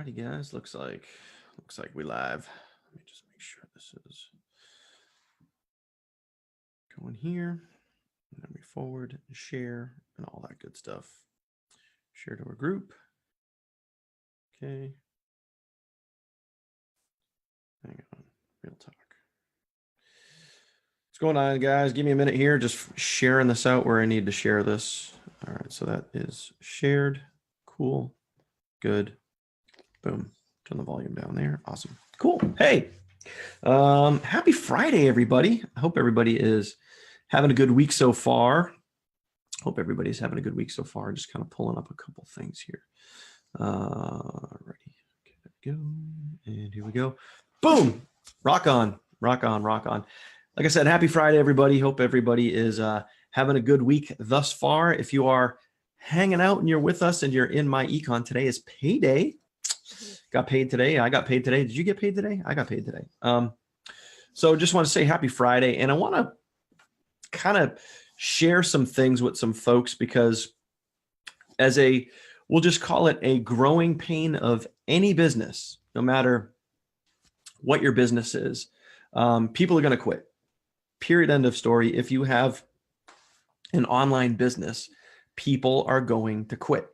Alrighty, guys. Looks like we live. Let me just make sure this is going here. And then we forward, share, and all that good stuff. Share to a group. Okay. Hang on. Real talk. What's going on, guys? Give me a minute here. Just sharing this out where I need to share this. All right. So that is shared. Cool. Good. Boom. Turn the volume down there. Awesome. Cool. Hey, happy Friday, everybody. I hope everybody is having a good week so far. Hope everybody's having a good week so far. Just kind of pulling up a couple things here. Ready. Okay, there we go. And here we go. Boom. Rock on. Rock on. Rock on. Like I said, happy Friday, everybody. Hope everybody is having a good week thus far. If you are hanging out and you're with us and you're in MyEcon, today is payday. Got paid today. I got paid today. Did you get paid today? I got paid today. So just want to say happy Friday. And I want to kind of share some things with some folks because we'll just call it a growing pain of any business, no matter what your business is. People are going to quit. Period. End of story. If you have an online business, people are going to quit.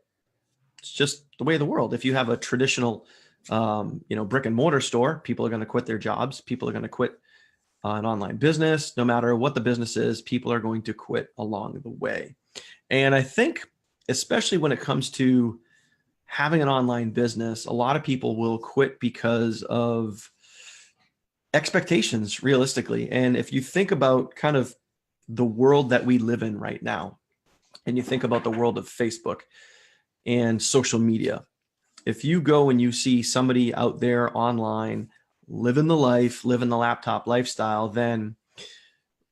It's just the way of the world. If you have a traditional, brick and mortar store, people are going to quit their jobs. People are going to quit an online business. No matter what the business is, people are going to quit along the way. And I think, especially when it comes to having an online business, a lot of people will quit because of expectations, realistically. And if you think about kind of the world that we live in right now, and you think about the world of Facebook and social media, if you go and you see somebody out there online living the life, living the laptop lifestyle, then,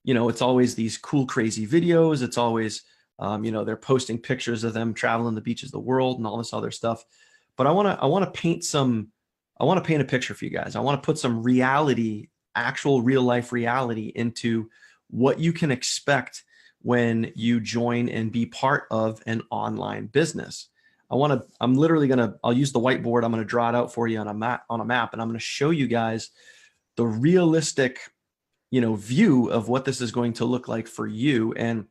it's always these cool, crazy videos. It's always, they're posting pictures of them traveling the beaches of the world and all this other stuff. But I want to paint a picture for you guys. I want to put some reality, actual real life reality into what you can expect when you join and be part of an online business. I'll use the whiteboard. I'm going to draw it out for you on a map, and I'm going to show you guys the realistic, view of what this is going to look like for you. And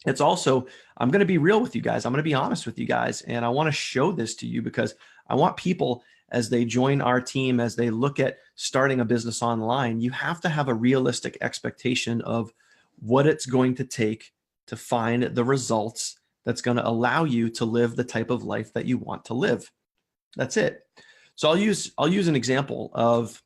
it's also, I'm going to be real with you guys. I'm going to be honest with you guys. And I want to show this to you because I want people, as they join our team, as they look at starting a business online, you have to have a realistic expectation of what it's going to take to find the results that's going to allow you to live the type of life that you want to live. That's it. So I'll use an example of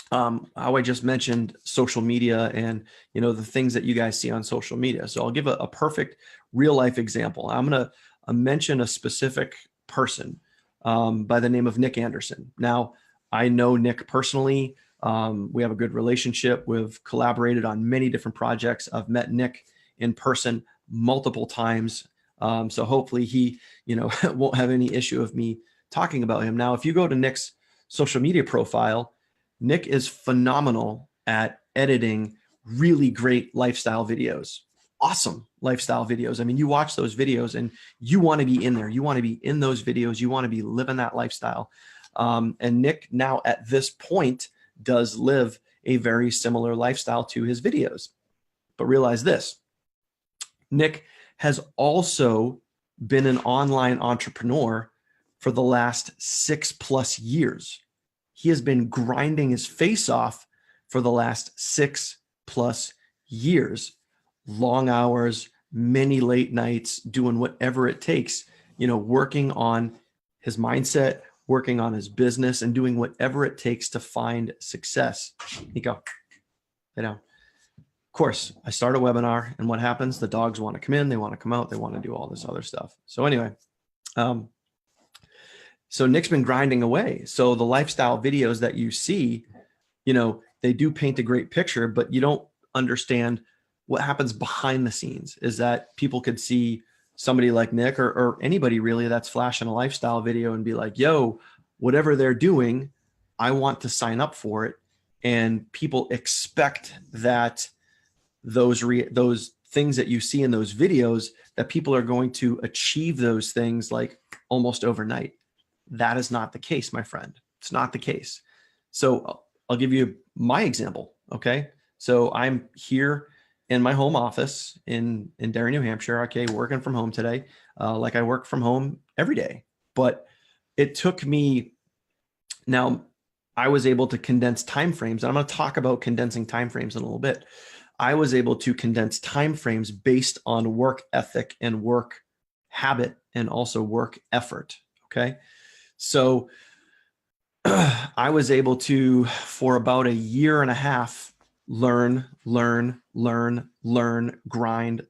how I just mentioned social media and, the things that you guys see on social media. So I'll give a perfect real life example. I'm going to mention a specific person by the name of Nick Anderson. Now, I know Nick personally. We have a good relationship. We've collaborated on many different projects. I've met Nick in person multiple times. So hopefully he, won't have any issue of me talking about him. Now, if you go to Nick's social media profile, Nick is phenomenal at editing really great lifestyle videos. Awesome lifestyle videos. I mean, you watch those videos and you want to be in there. You want to be in those videos. You want to be living that lifestyle. And Nick now at this point does live a very similar lifestyle to his videos. But realize this, Nick has also been an online entrepreneur for the last 6+ years. He has been grinding his face off for the last 6+ years, long hours, many late nights, doing whatever it takes, working on his mindset, working on his business, and doing whatever it takes to find success. Nico, lay down. Of course, I start a webinar, and what happens? The dogs want to come in, they want to come out, they want to do all this other stuff. So anyway, so Nick's been grinding away. So the lifestyle videos that you see, they do paint a great picture, but you don't understand what happens behind the scenes. Is that people could see somebody like Nick or anybody really that's flashing a lifestyle video and be like, yo, whatever they're doing, I want to sign up for it. And people expect that those things that you see in those videos, that people are going to achieve those things like almost overnight. That is not the case, my friend. It's not the case. So I'll give you my example. Okay. So I'm here in my home office in Derry, New Hampshire. Okay. Working from home today. Like I work from home every day, but it took me, now I was able to condense timeframes. And I'm going to talk about condensing timeframes in a little bit. I was able to condense timeframes based on work ethic and work habit and also work effort. Okay. So I was able to, for about a year and a half, learn, grind.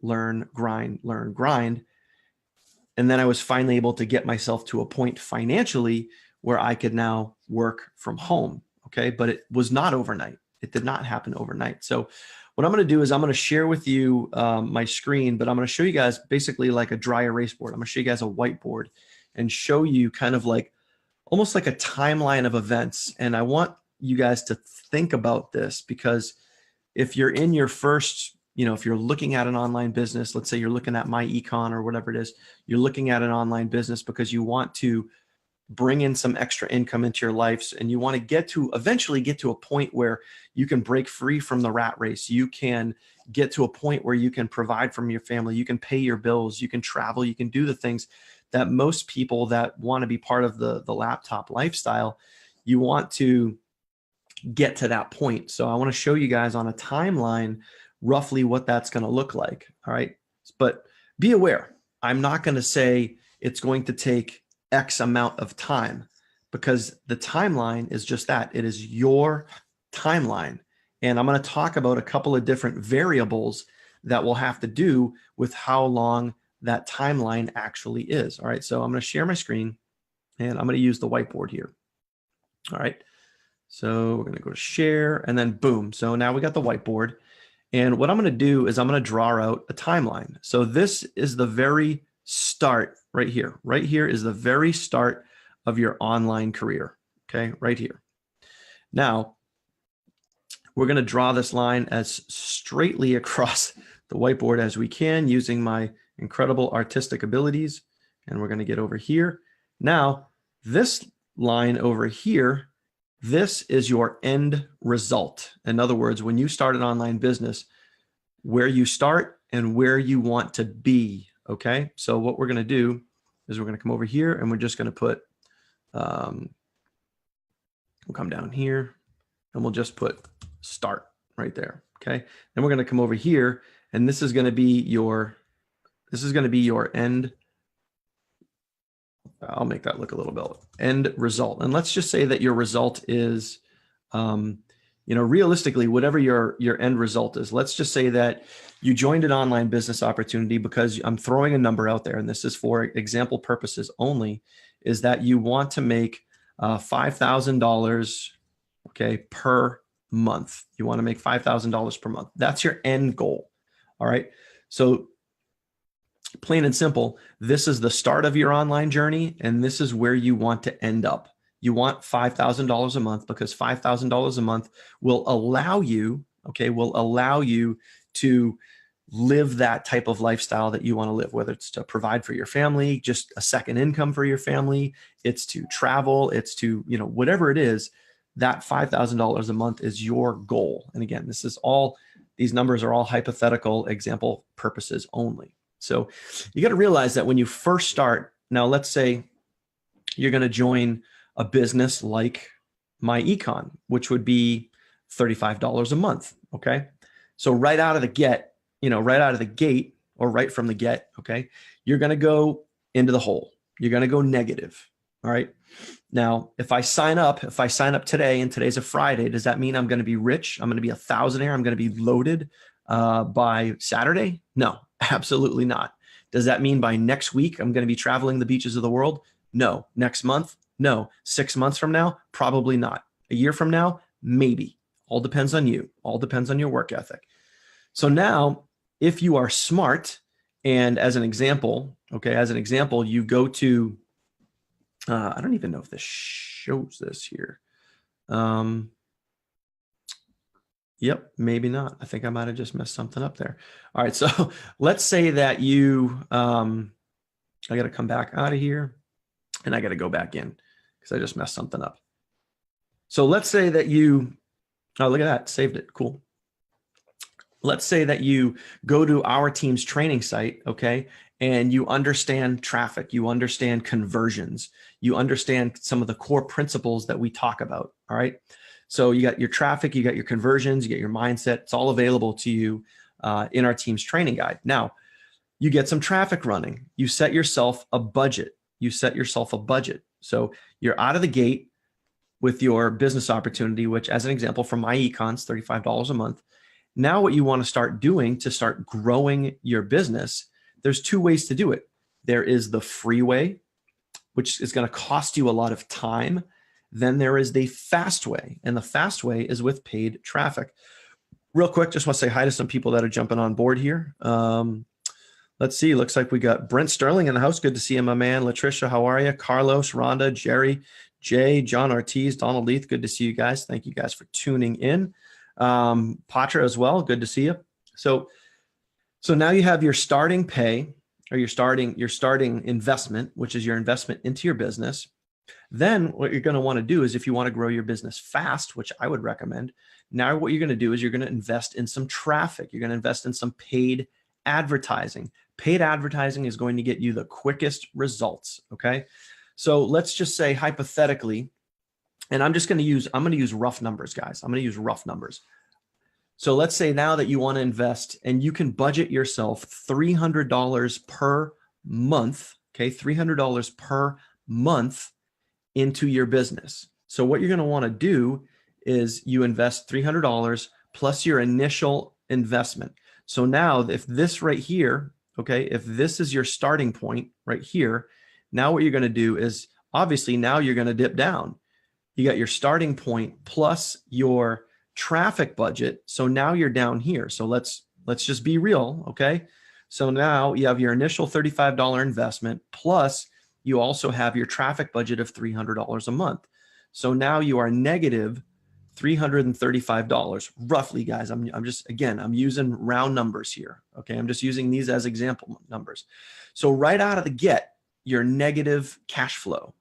And then I was finally able to get myself to a point financially where I could now work from home. Okay. But it was not overnight. It did not happen overnight. So what I'm going to do is I'm going to share with you my screen, but I'm going to show you guys basically like a dry erase board. I'm going to show you guys a whiteboard and show you kind of like almost like a timeline of events. And I want you guys to think about this, because if you're in your first, if you're looking at an online business, let's say you're looking at MyEcon or whatever it is, you're looking at an online business because you want to bring in some extra income into your lives, and you want to eventually get to a point where you can break free from the rat race. You can get to a point where you can provide from your family, you can pay your bills, you can travel, you can do the things that most people that want to be part of the laptop lifestyle, you want to get to that point. So I want to show you guys on a timeline roughly what that's going to look like. All right. But be aware, I'm not going to say it's going to take X amount of time, because the timeline is just that. It is your timeline. And I'm going to talk about a couple of different variables that will have to do with how long that timeline actually is. All right. So I'm going to share my screen and I'm going to use the whiteboard here. All right. So we're going to go to share and then boom. So now we got the whiteboard. And what I'm going to do is I'm going to draw out a timeline. So this is the very start right here. Right here is the very start of your online career. Okay, right here. Now, we're going to draw this line as straightly across the whiteboard as we can using my incredible artistic abilities. And we're going to get over here. Now, this line over here, this is your end result. In other words, when you start an online business, where you start and where you want to be. Okay, so what we're going to do is we're going to come over here and we're just going to put, we'll come down here and we'll just put start right there. Okay, then we're going to come over here and this is going to be your end. I'll make that look a little bit end result. And let's just say that your result is, realistically, whatever your end result is. Let's just say that you joined an online business opportunity, because I'm throwing a number out there, and this is for example purposes only, is that you want to make $5,000, okay, per month. You want to make $5,000 per month. That's your end goal. All right. So plain and simple, this is the start of your online journey, and this is where you want to end up. You want $5,000 a month, because $5,000 a month will allow you, to live that type of lifestyle that you want to live, whether it's to provide for your family, just a second income for your family, it's to travel, it's to, whatever it is, that $5,000 a month is your goal. And again, these numbers are all hypothetical example purposes only. So you got to realize that when you first start, now let's say you're going to join a business like MyEcon, which would be $35 a month. Okay. So right out of the gate, or right from the get, okay, you're going to go into the hole. You're going to go negative. All right. Now, if I sign up today, and today's a Friday, does that mean I'm going to be rich? I'm going to be a thousandaire. I'm going to be loaded by Saturday? No, absolutely not. Does that mean by next week I'm going to be traveling the beaches of the world? No. Next month? No. 6 months from now? Probably not. A year from now? Maybe. All depends on you. All depends on your work ethic. So now, if you are smart, and as an example, you go to, I don't even know if this shows this here. Yep, maybe not. I think I might have just messed something up there. All right, so let's say that I got to come back out of here and I got to go back in. because I just messed something up. So let's say that you, oh, look at that, saved it, cool. Let's say that you go to our team's training site, okay, and you understand traffic, you understand conversions, you understand some of the core principles that we talk about, all right? So you got your traffic, you got your conversions, you get your mindset, it's all available to you in our team's training guide. Now, you get some traffic running, you set yourself a budget, So you're out of the gate with your business opportunity, which as an example from MyEcon is $35 a month. Now what you want to start doing to start growing your business, there's two ways to do it. There is the free way, which is going to cost you a lot of time. Then there is the fast way, and the fast way is with paid traffic. Real quick, just want to say hi to some people that are jumping on board here. Let's see, looks like we got Brent Sterling in the house. Good to see you, my man. Latricia, how are you? Carlos, Rhonda, Jerry, Jay, John Ortiz, Donald Leith. Good to see you guys. Thank you guys for tuning in. Patra as well. Good to see you. So now you have your starting pay, or your starting investment, which is your investment into your business. Then what you're going to want to do is, if you want to grow your business fast, which I would recommend, now what you're going to do is you're going to invest in some traffic. You're going to invest in some paid advertising. Paid advertising is going to get you the quickest results. Okay. So let's just say hypothetically, and I'm going to use rough numbers, guys. I'm going to use rough numbers. So let's say now that you want to invest, and you can budget yourself $300 per month. Okay. $300 per month into your business. So what you're going to want to do is you invest $300 plus your initial investment. So now if this right here, okay, if this is your starting point right here, now what you're going to do is, obviously now you're going to dip down. You got your starting point plus your traffic budget. So now you're down here. So let's just be real. Okay. So now you have your initial $35 investment, plus you also have your traffic budget of $300 a month. So now you are negative $335 roughly, guys. I'm using round numbers here. Okay. I'm just using these as example numbers. So right out of the get, your negative cash flow.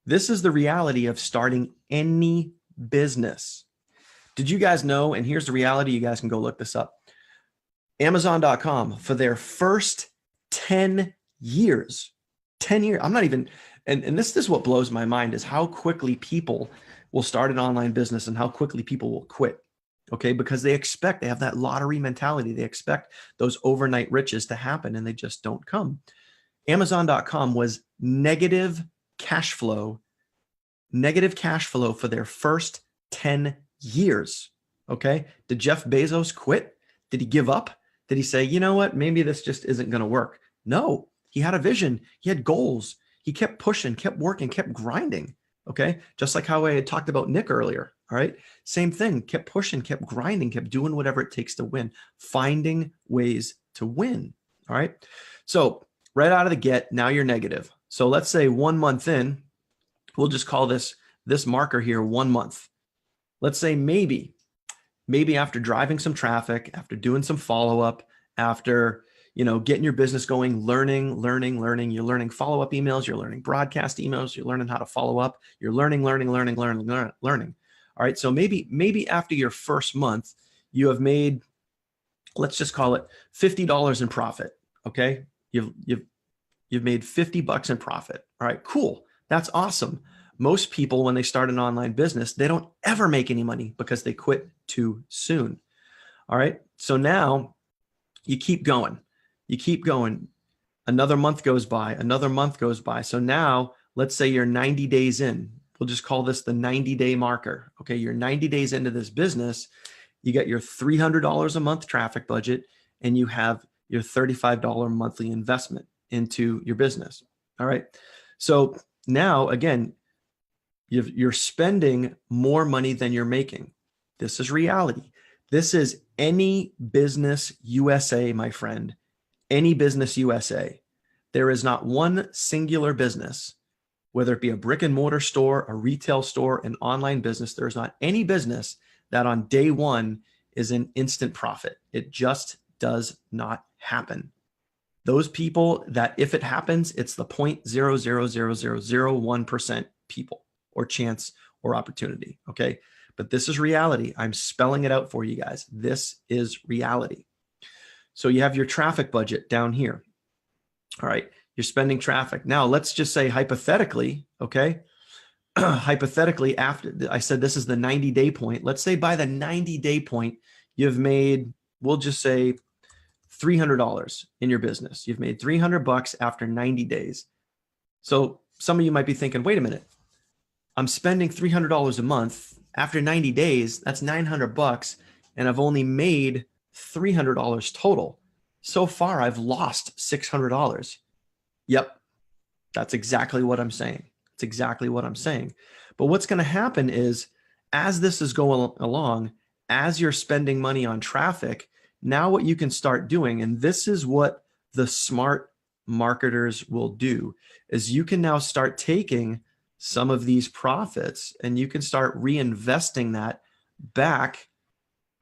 This is the reality of starting any business. Did you guys know? And here's the reality. You guys can go look this up. Amazon.com, for their first 10 years, I'm not even, and this is what blows my mind, is how quickly people will start an online business and how quickly people will quit. Okay. Because they have that lottery mentality. They expect those overnight riches to happen, and they just don't come. Amazon.com was negative cash flow for their first 10 years. Okay. Did Jeff Bezos quit? Did he give up? Did he say, you know what, maybe this just isn't going to work? No, he had a vision. He had goals. He kept pushing, kept working, kept grinding. Okay. Just like how I had talked about Nick earlier. All right. Same thing, kept pushing, kept grinding, kept doing whatever it takes to win, finding ways to win. All right. So right out of the get, now you're negative. So let's say 1 month in, we'll just call this marker here 1 month. Let's say maybe after driving some traffic, after doing some follow-up, after, getting your business going, learning, you're learning follow-up emails, you're learning broadcast emails, you're learning how to follow up, you're learning. All right. So maybe after your first month, you have made, let's just call it $50 in profit. Okay. You've made $50 in profit. All right, cool. That's awesome. Most people, when they start an online business, they don't ever make any money because they quit too soon. All right. So now you keep going. Another month goes by. So now let's say you're 90 days in. We'll just call this the 90-day marker. Okay. You're 90 days into this business. You got your $300 a month traffic budget, and you have your $35 monthly investment into your business. All right. So now again, you're spending more money than you're making. This is reality. This is any business USA, my friend, any business USA. There is not one singular business, whether it be a brick and mortar store, a retail store, an online business. There is not any business that on day one is an instant profit. It just does not happen. Those people that, if it happens, it's the 0.00001% people or chance or opportunity. Okay. But this is reality. I'm spelling it out for you guys. This is reality. So you have your traffic budget down here. All right. You're spending traffic. Now let's just say hypothetically, okay. Hypothetically, after I said this is the 90-day point, let's say by the 90-day point, you've made, we'll just say $300 in your business. You've made $300 after 90 days. So some of you might be thinking, wait a minute, I'm spending $300 a month. After 90 days, that's $900, and I've only made $300 total. So far, I've lost $600. Yep, that's exactly what I'm saying. It's exactly what I'm saying. But what's going to happen is, as this is going along, as you're spending money on traffic, now what you can start doing, and this is what the smart marketers will do, is you can now start taking some of these profits and you can start reinvesting that back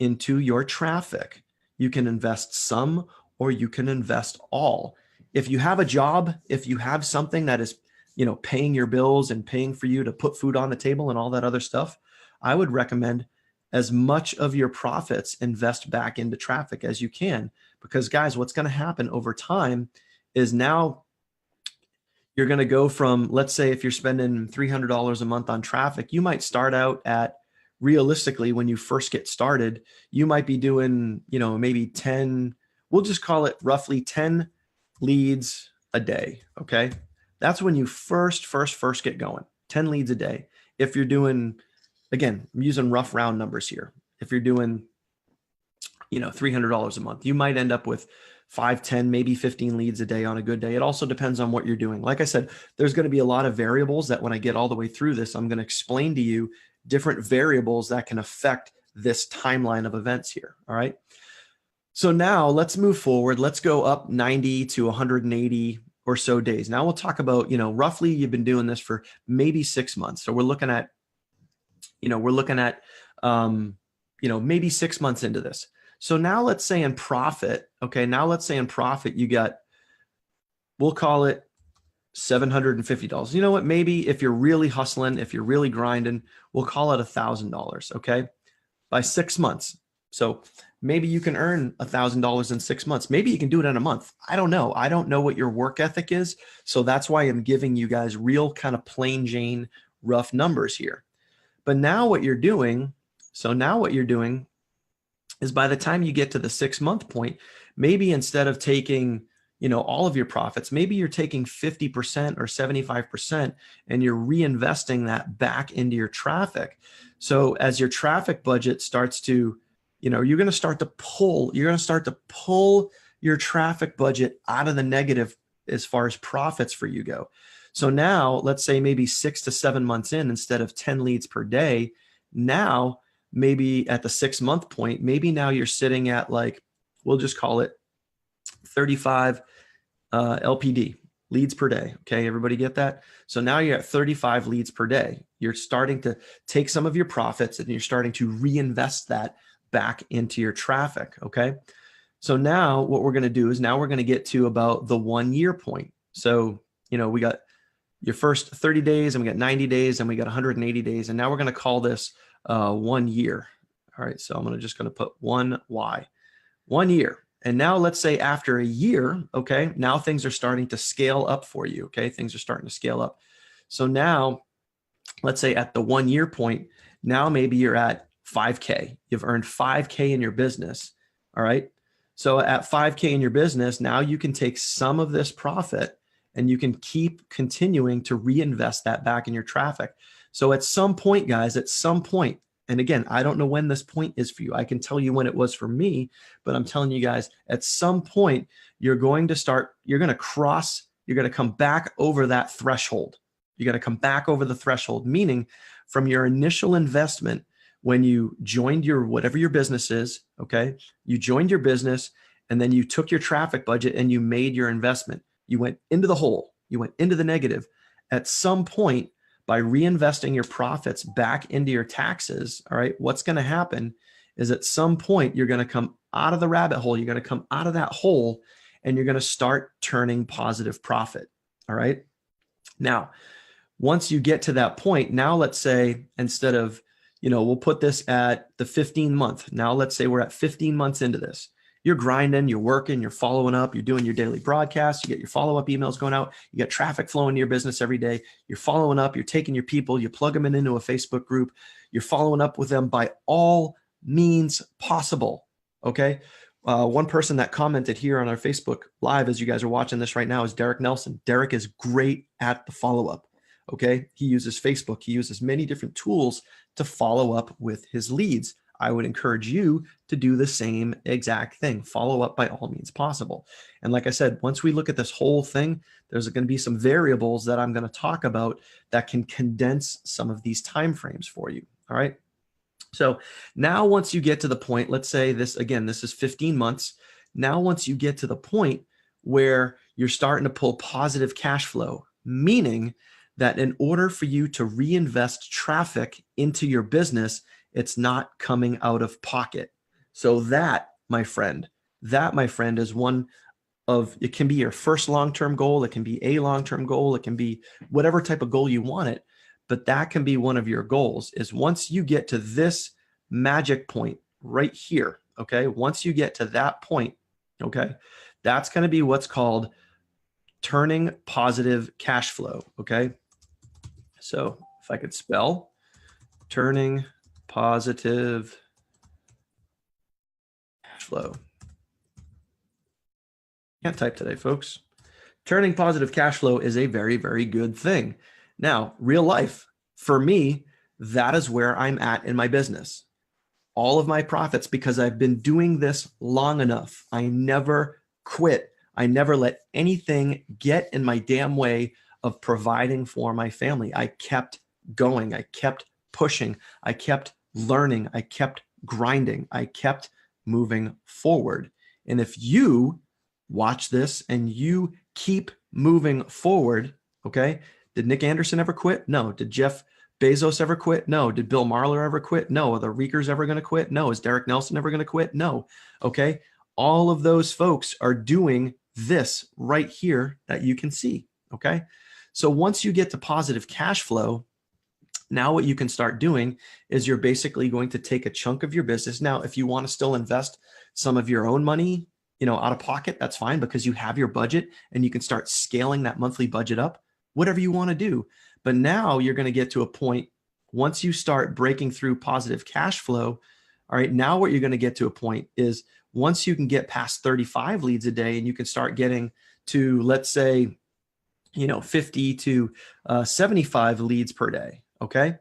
into your traffic. You can invest some or you can invest all. If you have a job, if you have something that is, paying your bills and paying for you to put food on the table and all that other stuff, I would recommend as much of your profits invest back into traffic as you can. Because guys, what's going to happen over time is now you're going to go from, let's say if you're spending $300 a month on traffic, you might start out at, realistically, when you first get started, you might be doing, maybe 10, we'll just call it roughly 10 leads a day. Okay. That's when you first get going, 10 leads a day. If you're doing, again, I'm using rough round numbers here. If you're doing, $300 a month, you might end up with 5, 10, maybe 15 leads a day on a good day. It also depends on what you're doing. Like I said, there's going to be a lot of variables that when I get all the way through this, I'm going to explain to you different variables that can affect this timeline of events here. All right. So now let's move forward. Let's go up 90 to 180 or so days. Now we'll talk about, roughly you've been doing this for maybe 6 months. So we're looking at, maybe 6 months into this. So now let's say in profit, okay, you got, we'll call it $750. You know what? Maybe if you're really hustling, if you're really grinding, we'll call it $1,000, okay, by 6 months. So maybe you can earn $1,000 in 6 months. Maybe you can do it in a month. I don't know. I don't know what your work ethic is. So that's why I'm giving you guys real kind of plain Jane rough numbers here. But now what you're doing, is by the time you get to the 6 month point, maybe instead of taking, all of your profits, maybe you're taking 50% or 75% and you're reinvesting that back into your traffic. So as your traffic budget starts to, you're going to start to pull your traffic budget out of the negative as far as profits for you go. So now let's say maybe 6 to 7 months in, instead of 10 leads per day, now maybe at the 6 month point, maybe now you're sitting at, like, we'll just call it 35 LPD, leads per day. Okay, everybody get that? So now you're at 35 leads per day. You're starting to take some of your profits and you're starting to reinvest that back into your traffic. Okay, so now what we're going to do is now we're going to get to about the 1 year point. So, we got your first 30 days and we got 90 days and we got 180 days. And now we're going to call this 1 year. All right. So I'm just going to put 1Y, 1 year. And now let's say after a year, okay, now things are starting to scale up for you. Okay. Things are starting to scale up. So now let's say at the 1 year point, now maybe you're at 5K. You've earned 5K in your business. All right. So at 5K in your business, now you can take some of this profit and you can keep continuing to reinvest that back in your traffic. So at some point, guys, and again, I don't know when this point is for you. I can tell you when it was for me, but I'm telling you guys, at some point, you're going to come back over that threshold. You're going to come back over the threshold, meaning from your initial investment, when you joined whatever your business is, okay, you joined your business and then you took your traffic budget and you made your investment. You went into the hole, you went into the negative. At some point, by reinvesting your profits back into your taxes, all right, what's going to happen is at some point, you're going to come out of the rabbit hole. You're going to come out of that hole and you're going to start turning positive profit. All right. Now, Once you get to that point, now let's say instead of, we'll put this at the 15 month. Now let's say we're at 15 months into this. You're grinding, you're working, you're following up, you're doing your daily broadcasts, you get your follow-up emails going out, you got traffic flowing to your business every day, you're following up, you're taking your people, you plug them into a Facebook group, you're following up with them by all means possible, okay? One person that commented here on our Facebook Live as you guys are watching this right now is Derek Nelson. Derek is great at the follow-up, okay? He uses Facebook, he uses many different tools to follow up with his leads. I would encourage you to do the same exact thing. Follow up by all means possible. And like I said, once we look at this whole thing, there's going to be some variables that I'm going to talk about that can condense some of these time frames for you. All right. So now once you get to the point, let's say this, again, this is 15 months. Now, once you get to the point where you're starting to pull positive cash flow, meaning that in order for you to reinvest traffic into your business, it's not coming out of pocket. So that, my friend, is one of, it can be your first long-term goal. It can be a long-term goal. It can be whatever type of goal you want it. But that can be one of your goals, is once you get to this magic point right here, okay? Once you get to that point, okay, that's going to be what's called turning positive cash flow, okay? So if I could spell turning positive cash flow. Can't type today, folks. Turning positive cash flow is a very, very good thing. Now, real life, for me, that is where I'm at in my business. All of my profits, because I've been doing this long enough. I never quit. I never let anything get in my damn way of providing for my family. I kept going. I kept pushing. I kept learning. I kept grinding. I kept moving forward. And if you watch this and you keep moving forward, okay? Did Nick Anderson ever quit? No. Did Jeff Bezos ever quit? No. Did Bill Marler ever quit? No. Are the Reekers ever going to quit? No. Is Derek Nelson ever going to quit? No. Okay. All of those folks are doing this right here that you can see. Okay. So once you get to positive cash flow, now what you can start doing is you're basically going to take a chunk of your business. Now, if you want to still invest some of your own money, out of pocket, that's fine, because you have your budget and you can start scaling that monthly budget up, whatever you want to do. But now you're going to get to a point, once you start breaking through positive cash flow, all right, now what you're going to get to a point is once you can get past 35 leads a day and you can start getting to, let's say, 50 to 75 leads per day. Okay.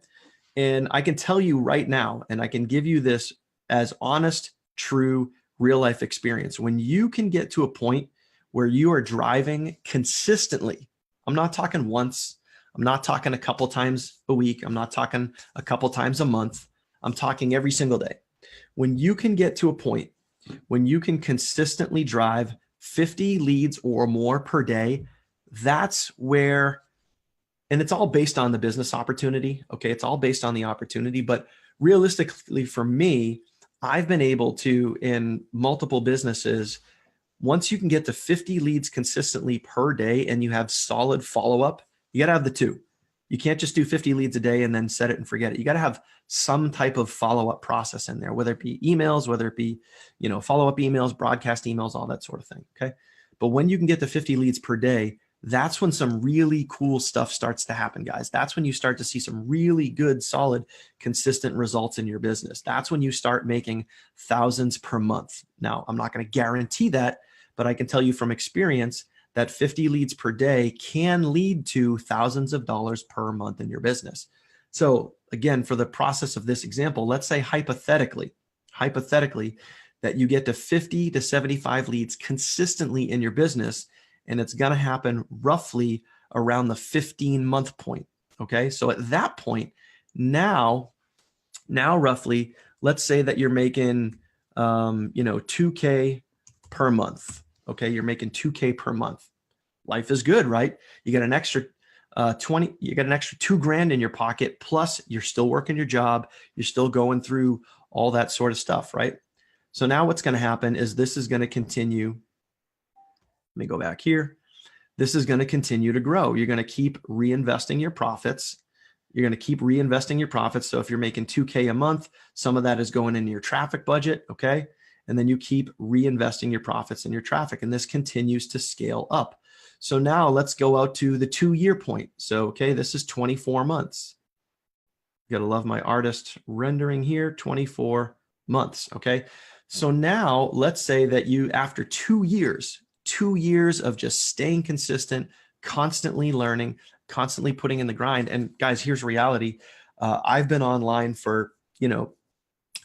And I can tell you right now, and I can give you this as honest, true, real life experience. When you can get to a point where you are driving consistently, I'm not talking once, I'm not talking a couple times a week, I'm not talking a couple times a month, I'm talking every single day. When you can get to a point when you can consistently drive 50 leads or more per day, that's where, and it's all based on the business opportunity. Okay. It's all based on the opportunity, but realistically for me, I've been able to, in multiple businesses, once you can get to 50 leads consistently per day and you have solid follow-up, you got to have the two. You can't just do 50 leads a day and then set it and forget it. You got to have some type of follow-up process in there, whether it be emails, whether it be, follow-up emails, broadcast emails, all that sort of thing. Okay. But when you can get to 50 leads per day, that's when some really cool stuff starts to happen, guys. That's when you start to see some really good, solid, consistent results in your business. That's when you start making thousands per month. Now, I'm not going to guarantee that, but I can tell you from experience that 50 leads per day can lead to thousands of dollars per month in your business. So again, for the process of this example, let's say hypothetically, that you get to 50 to 75 leads consistently in your business, and it's going to happen roughly around the 15-month point. Okay. So at that point, now roughly, let's say that you're making, $2K per month. Okay. You're making $2K per month. Life is good, right? You get an extra you get an extra $2,000 in your pocket, plus you're still working your job. You're still going through all that sort of stuff, right? So now what's going to happen is this is going to continue. Let me go back here. this is going to continue to grow. You're going to keep reinvesting your profits. You're going to keep reinvesting your profits. So if you're making 2K a month, some of that is going into your traffic budget, okay? And then you keep reinvesting your profits in your traffic, and this continues to scale up. So now let's go out to the 2-year point. So, okay, this is 24 months. You got to love my artist rendering here, 24 months, okay? So now let's say that you, after 2 years of just staying consistent, constantly learning, constantly putting in the grind. And guys, here's reality. I've been online for,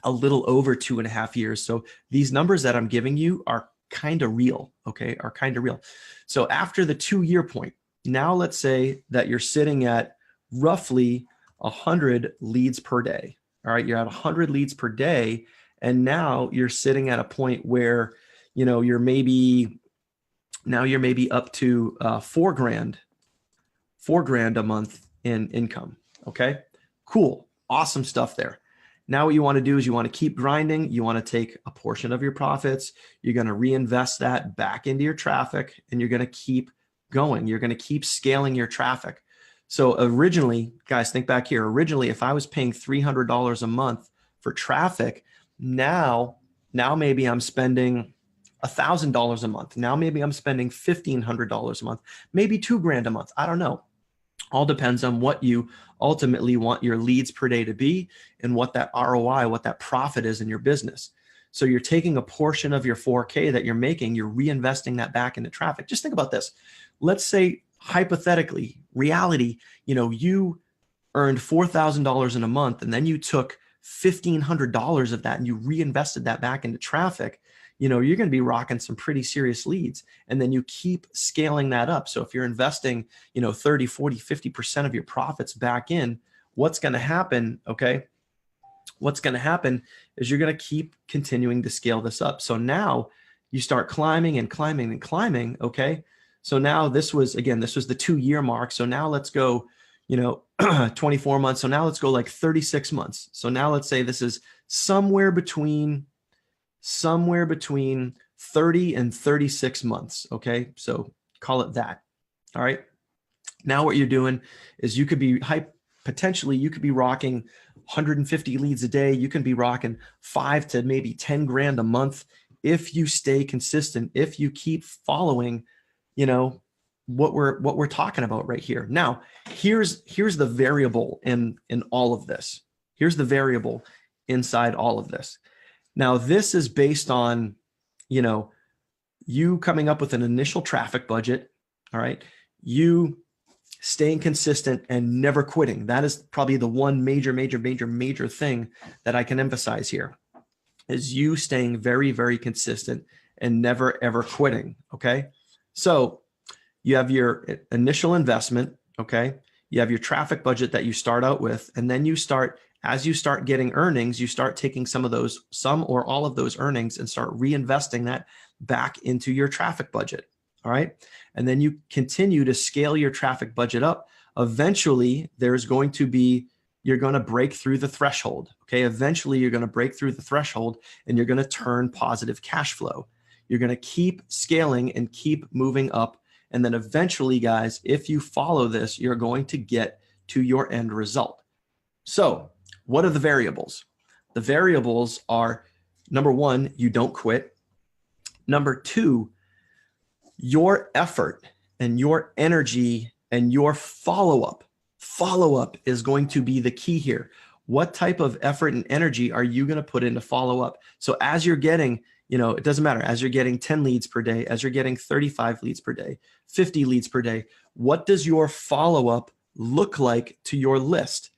a little over 2.5 years. So these numbers that I'm giving you are kind of real, okay, are kind of real. So after the 2-year point, now let's say that you're sitting at roughly 100 leads per day. All right, you're at 100 leads per day. And now you're sitting at a point where, you're maybe up to $4,000 a month in income. Okay, cool. Awesome stuff there. Now what you want to do is you want to keep grinding. You want to take a portion of your profits. You're going to reinvest that back into your traffic, and you're going to keep going. You're going to keep scaling your traffic. So originally, guys, think back here. Originally, if I was paying $300 a month for traffic, now maybe I'm spending $1,000 a month. Now maybe I'm spending $1,500 a month, maybe $2,000 a month. I don't know. All depends on what you ultimately want your leads per day to be and what that ROI, what that profit is in your business. So you're taking a portion of your 4K that you're making, you're reinvesting that back into traffic. Just think about this. Let's say hypothetically, reality, you earned $4,000 in a month, and then you took $1,500 of that and you reinvested that back into traffic. You're going to be rocking some pretty serious leads, and then you keep scaling that up. So if you're investing, 30, 40, 50% of your profits back in, what's going to happen? Okay. What's going to happen is you're going to keep continuing to scale this up. So now you start climbing and climbing and climbing. Okay. So now this was the 2-year mark. So now let's go, 24 months. So now let's go like 36 months. So now let's say this is somewhere between 30 and 36 months. Okay. So call it that. All right. Now what you're doing is you could be potentially you could be rocking 150 leads a day. You can be rocking 5 to maybe 10 grand a month if you stay consistent, if you keep following, what we're talking about right here. Now, here's the variable in all of this. Here's the variable inside all of this. Now, this is based on, you coming up with an initial traffic budget. All right. You staying consistent and never quitting. That is probably the one major thing that I can emphasize here is you staying very, very consistent and never, ever quitting. Okay. So you have your initial investment. Okay. You have your traffic budget that you start out with, and then as you start getting earnings, you start taking some or all of those earnings and start reinvesting that back into your traffic budget. All right. And then you continue to scale your traffic budget up. Eventually, you're going to break through the threshold. Okay. Eventually, you're going to break through the threshold and you're going to turn positive cash flow. You're going to keep scaling and keep moving up. And then eventually, guys, if you follow this, you're going to get to your end result. So what are the variables? The variables are, number one, you don't quit. Number two, your effort and your energy and your follow-up is going to be the key here. What type of effort and energy are you going to put into follow-up? So as you're getting, it doesn't matter, as you're getting 10 leads per day, as you're getting 35 leads per day, 50 leads per day, what does your follow-up look like to your list?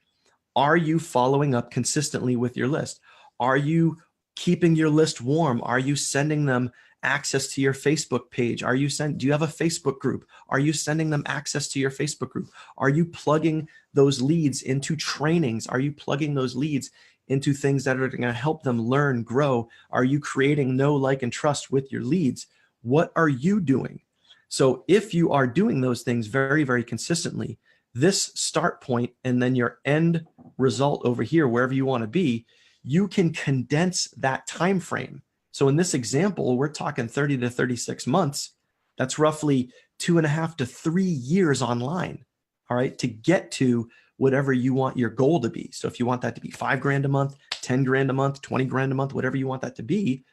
Are you following up consistently with your list? Are you keeping your list warm? Are you sending them access to your Facebook page? Do you have a Facebook group? Are you sending them access to your Facebook group? Are you plugging those leads into trainings? Are you plugging those leads into things that are going to help them learn, grow? Are you creating know, like, and trust with your leads? What are you doing? So if you are doing those things very, very consistently, this start point and then your end result over here, wherever you want to be, you can condense that time frame. So in this example, we're talking 30 to 36 months. That's roughly 2.5 to 3 years online, all right, to get to whatever you want your goal to be. So if you want that to be 5 grand a month, 10 grand a month, 20 grand a month, whatever you want that to be,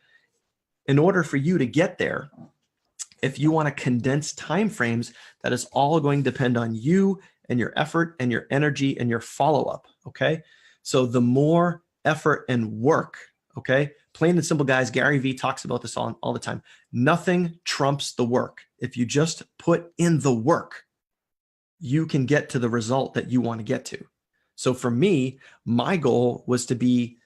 in order for you to get there, if you want to condense timeframes, that is all going to depend on you and your effort and your energy and your follow-up, okay? So the more effort and work, okay? Plain and simple, guys, Gary Vee talks about this all the time. Nothing trumps the work. If you just put in the work, you can get to the result that you want to get to. So for me, my goal was to be,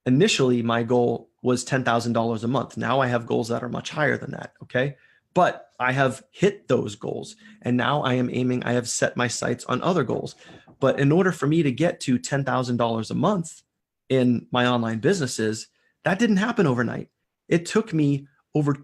initially my goal was $10,000 a month. Now I have goals that are much higher than that, okay? But I have hit those goals, and now I am aiming, I have set my sights on other goals. But in order for me to get to $10,000 a month in my online businesses, that didn't happen overnight. It took me over,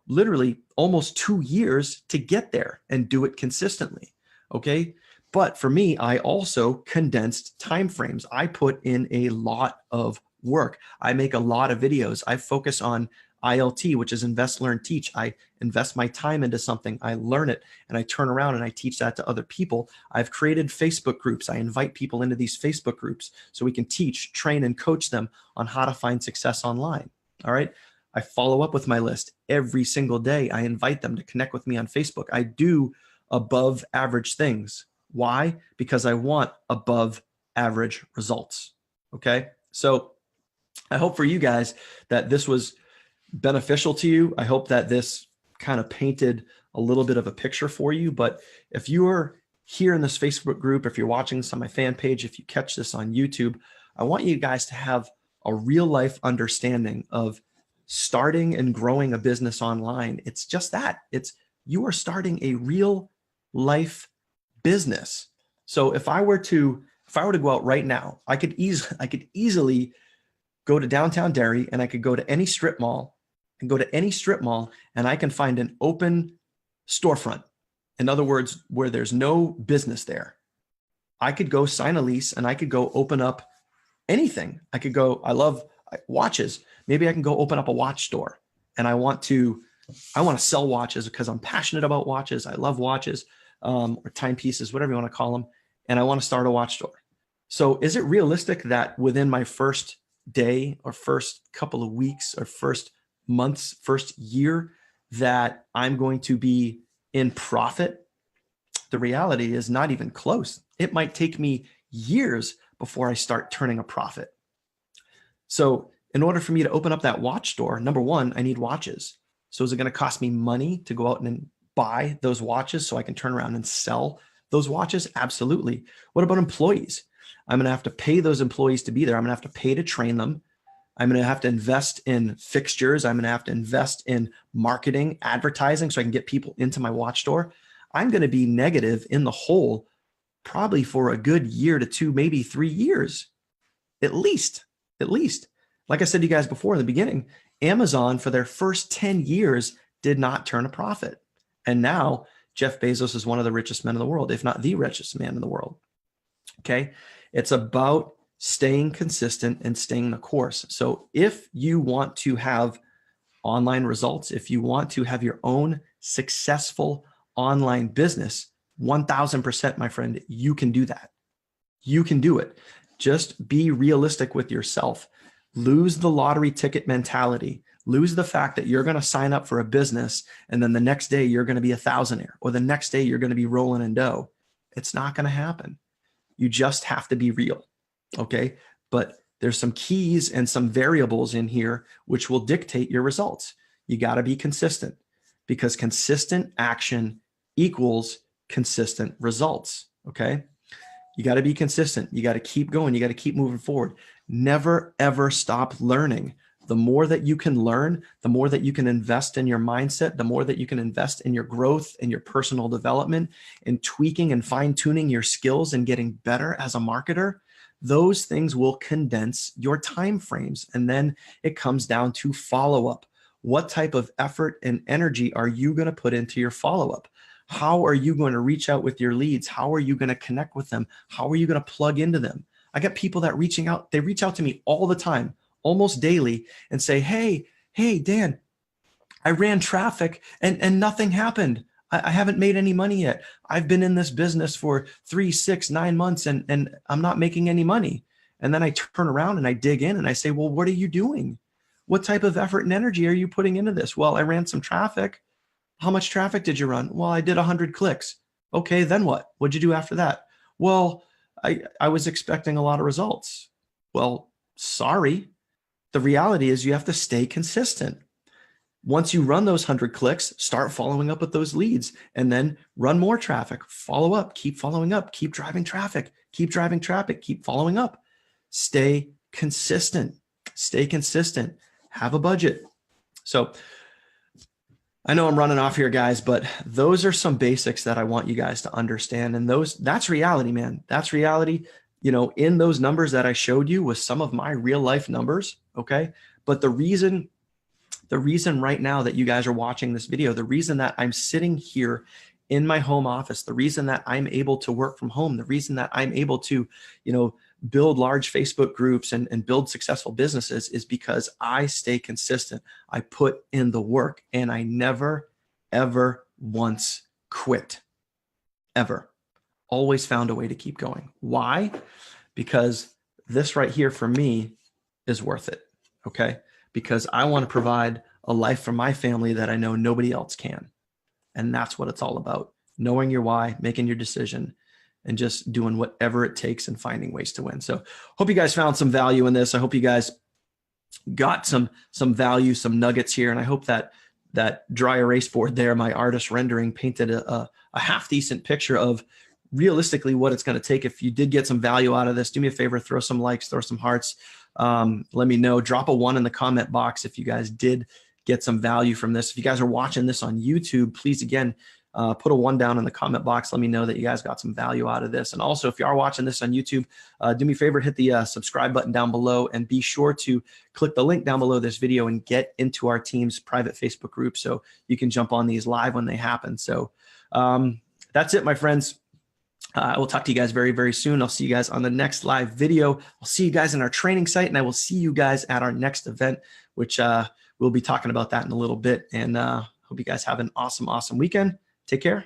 literally almost 2 years to get there and do it consistently. Okay. But for me, I also condensed timeframes. I put in a lot of work. I make a lot of videos. I focus on ILT, which is invest, learn, teach. I invest my time into something. I learn it and I turn around and I teach that to other people. I've created Facebook groups. I invite people into these Facebook groups so we can teach, train, and coach them on how to find success online. All right. I follow up with my list every single day. I invite them to connect with me on Facebook. I do above average things. Why? Because I want above average results. Okay. So I hope for you guys that this was beneficial to you. I hope that this kind of painted a little bit of a picture for you. But if you're here in this Facebook group, if you're watching this on my fan page, if you catch this on YouTube, I want you guys to have a real life understanding of starting and growing a business online. It's just that. You are starting a real life business. So if I were to go out right now, I could easily go to downtown Derry and I could go to any strip mall and I can find an open storefront. In other words, where there's no business there. I could go sign a lease and I could go open up anything. I love watches. Maybe I can go open up a watch store and I want to sell watches because I'm passionate about watches. I love watches, or timepieces, whatever you want to call them. And I want to start a watch store. So is it realistic that within my first day or first couple of weeks or first months, first year, that I'm going to be in profit? The reality is not even close. It might take me years before I start turning a profit. So in order for me to open up that watch store, number one, I need watches. So is it going to cost me money to go out and buy those watches so I can turn around and sell those watches? Absolutely. What about employees? I'm going to have to pay those employees to be there. I'm going to have to pay to train them. I'm going to have to invest in fixtures. I'm going to have to invest in marketing, advertising, so I can get people into my watch store. I'm going to be negative in the hole probably for a good year to 2, maybe 3 years, at least. Like I said to you guys before in the beginning, Amazon for their first 10 years did not turn a profit. And now Jeff Bezos is one of the richest men in the world, if not the richest man in the world. Okay. It's about staying consistent and staying the course. So if you want to have online results, if you want to have your own successful online business, 1000%, my friend, you can do that. You can do it. Just be realistic with yourself. Lose the lottery ticket mentality. Lose the fact that you're going to sign up for a business and then the next day you're going to be a thousandaire, or the next day you're going to be rolling in dough. It's not going to happen. You just have to be real. Okay. But there's some keys and some variables in here which will dictate your results. You got to be consistent, because consistent action equals consistent results. Okay. You got to be consistent. You got to keep going. You got to keep moving forward. Never, ever stop learning. The more that you can learn, the more that you can invest in your mindset, the more that you can invest in your growth and your personal development, and tweaking and fine tuning your skills and getting better as a marketer. Those things will condense your time frames. And then it comes down to follow-up. What type of effort and energy are you going to put into your follow-up? How are you going to reach out with your leads? How are you going to connect with them? How are you going to plug into them? I got people that they reach out to me all the time, almost daily, and say, hey, Dan, I ran traffic and nothing happened. I haven't made any money yet. I've been in this business for 3, 6, 9 months and I'm not making any money. And then I turn around and I dig in and I say, well, what are you doing? What type of effort and energy are you putting into this? Well, I ran some traffic. How much traffic did you run? Well, I did 100 clicks. Okay, then what? What'd you do after that? Well, I was expecting a lot of results. Well, sorry. The reality is you have to stay consistent. Once you run those 100 clicks, start following up with those leads and then run more traffic, follow up, keep following up, keep driving traffic, keep following up. Stay consistent, have a budget. So I know I'm running off here, guys, but those are some basics that I want you guys to understand. And that's reality, man. That's reality. You know, in those numbers that I showed you was some of my real life numbers. Okay. But the reason right now that you guys are watching this video, the reason that I'm sitting here in my home office, the reason that I'm able to work from home, the reason that I'm able to, you know, build large Facebook groups and build successful businesses is because I stay consistent. I put in the work and I never, ever once quit, ever. Always found a way to keep going. Why? Because this right here for me is worth it. Okay. Because I want to provide a life for my family that I know nobody else can. And that's what it's all about. Knowing your why, making your decision, and just doing whatever it takes and finding ways to win. So hope you guys found some value in this. I hope you guys got some value, some nuggets here. And I hope that dry erase board there, my artist rendering, painted a half decent picture of realistically what it's going to take. If you did get some value out of this, do me a favor, throw some likes, throw some hearts. Let me know, drop a 1 in the comment box if you guys did get some value from this. If you guys are watching this on YouTube, please again, put a 1 down in the comment box. Let me know that you guys got some value out of this. And also, if you are watching this on YouTube, do me a favor, hit the subscribe button down below and be sure to click the link down below this video and get into our team's private Facebook group so you can jump on these live when they happen. So that's it, my friends. I will talk to you guys very, very soon. I'll see you guys on the next live video. I'll see you guys in our training site, and I will see you guys at our next event, which we'll be talking about that in a little bit. And hope you guys have an awesome, awesome weekend. Take care.